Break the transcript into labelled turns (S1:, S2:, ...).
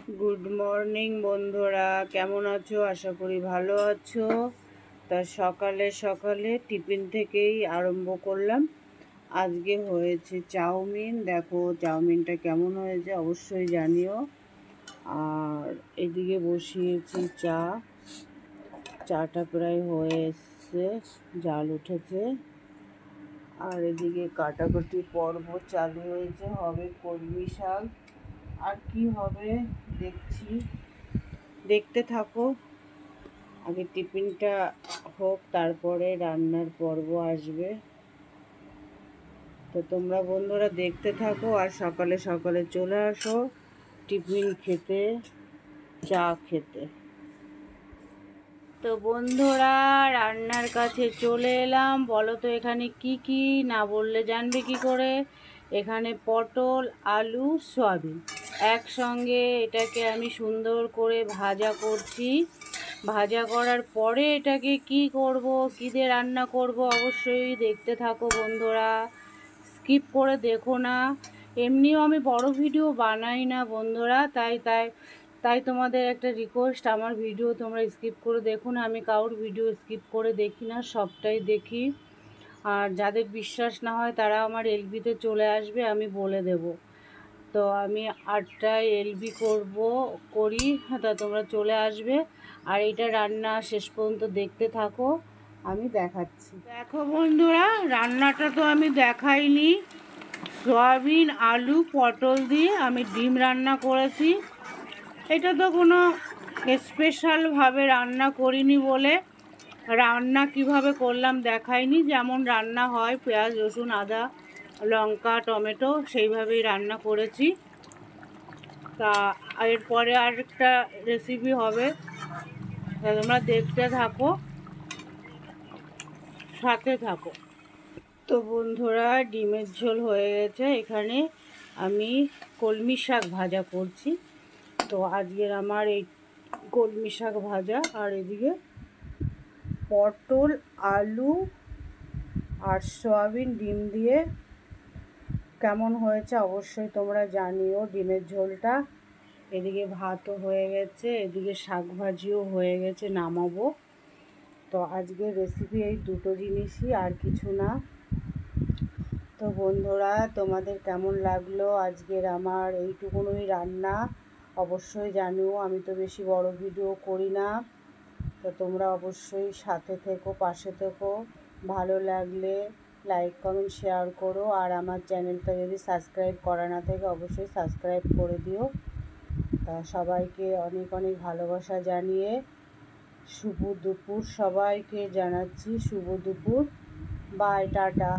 S1: Good morning বন্ধুরা, কেমন আছো? আশা করি ভালো আছো। তা সকালে সকালে টিফিন থেকেই আরম্ভ করলাম। আজকে হয়েছে চাউমিন। দেখো চাউমিনটা কেমন হয়েছে অবশ্যই জানিও। আর এদিকে বসিয়েছি চাটা প্রায় হয়ে এসছে, জাল উঠেছে। আর এদিকে কাটাকুটি পর্ব চালু হয়েছে, হবে কলমি শাক। আর কি হবে দেখছি, দেখতে থাকো। আগে টিফিনটা হোক, তারপরে রান্নার পর্ব আসবে। তো তোমরা বন্ধুরা দেখতে থাকো আর সকালে সকালে চলে আসো টিফিন খেতে, চা খেতে। তো বন্ধুরা রান্নার কাছে চলে এলাম। বলো তো এখানে কি কি, না বললে জানবে কি করে। এখানে পটল, আলু, সয়াবিন একসঙ্গে এটাকে আমি সুন্দর করে ভাজা করছি। ভাজা করার পরে এটাকে কি করব, কী দিয়ে রান্না করব অবশ্যই দেখতে থাকো বন্ধুরা, স্কিপ করে দেখো না। এমনিও আমি বড় ভিডিও বানাই না বন্ধুরা, তাই তোমাদের একটা রিকোয়েস্ট, আমার ভিডিও তোমরা স্কিপ করে দেখো না। আমি কারোর ভিডিও স্কিপ করে দেখি না, সবটাই দেখি। আর যাদের বিশ্বাস না হয় তারা আমার এলবিতে চলে আসবে, আমি বলে দেব। তো আমি 8টায় এলবি করি, তা তোমরা চলে আসবে। আর এটা রান্না শেষ পর্যন্ত দেখতে থাকো, আমি দেখাচ্ছি। দেখো বন্ধুরা, রান্নাটা তো আমি দেখাইনি। সয়াবিন, আলু, পটল দিয়ে আমি ডিম রান্না করেছি। এটা তো কোনো স্পেশালভাবে রান্না করিনি বলে রান্না কিভাবে করলাম দেখাইনি। যেমন রান্না হয় পেঁয়াজ, রসুন, আদা, লঙ্কা, টমেটো, সেইভাবেই রান্না করেছি। তা এরপরে আরেকটা রেসিপি হবে, তা তোমরা দেখতে থাকো, সাথে থাকো। তো বন্ধুরা ডিমের ঝোল হয়ে গেছে। এখানে আমি কলমি শাক ভাজা করছি। তো আজকের আমার এই কলমি শাক ভাজা, আর এদিকে পটল, আলু আর সয়াবিন ডিম দিয়ে কেমন হয়েছে অবশ্যই তোমরা জানিও ডিমের ঝোলটা। এদিকে ভাতও হয়ে গেছে, এদিকে শাক ভাজিও হয়ে গেছে, নামাবো। তো আজকের রেসিপি এই দুটো জিনিসই, আর কিছু না। তো বন্ধুরা তোমাদের কেমন লাগলো আজকের আমার এইটুকুনই রান্না অবশ্যই জানিও। আমি তো বেশি বড় ভিডিও করি না। তো তোমরা অবশ্যই সাথে থেকো, পাশে থেকো। ভালো লাগলে লাইক, কমেন্ট, শেয়ার করো। আর আমার চ্যানেলটা যদি সাবস্ক্রাইব করা না থাকে অবশ্যই সাবস্ক্রাইব করে দিও। তা সবাইকে অনেক অনেক ভালোবাসা জানিয়ে শুভ দুপুর সবাইকে জানাচ্ছি, শুভ দুপুর। Bye, tata.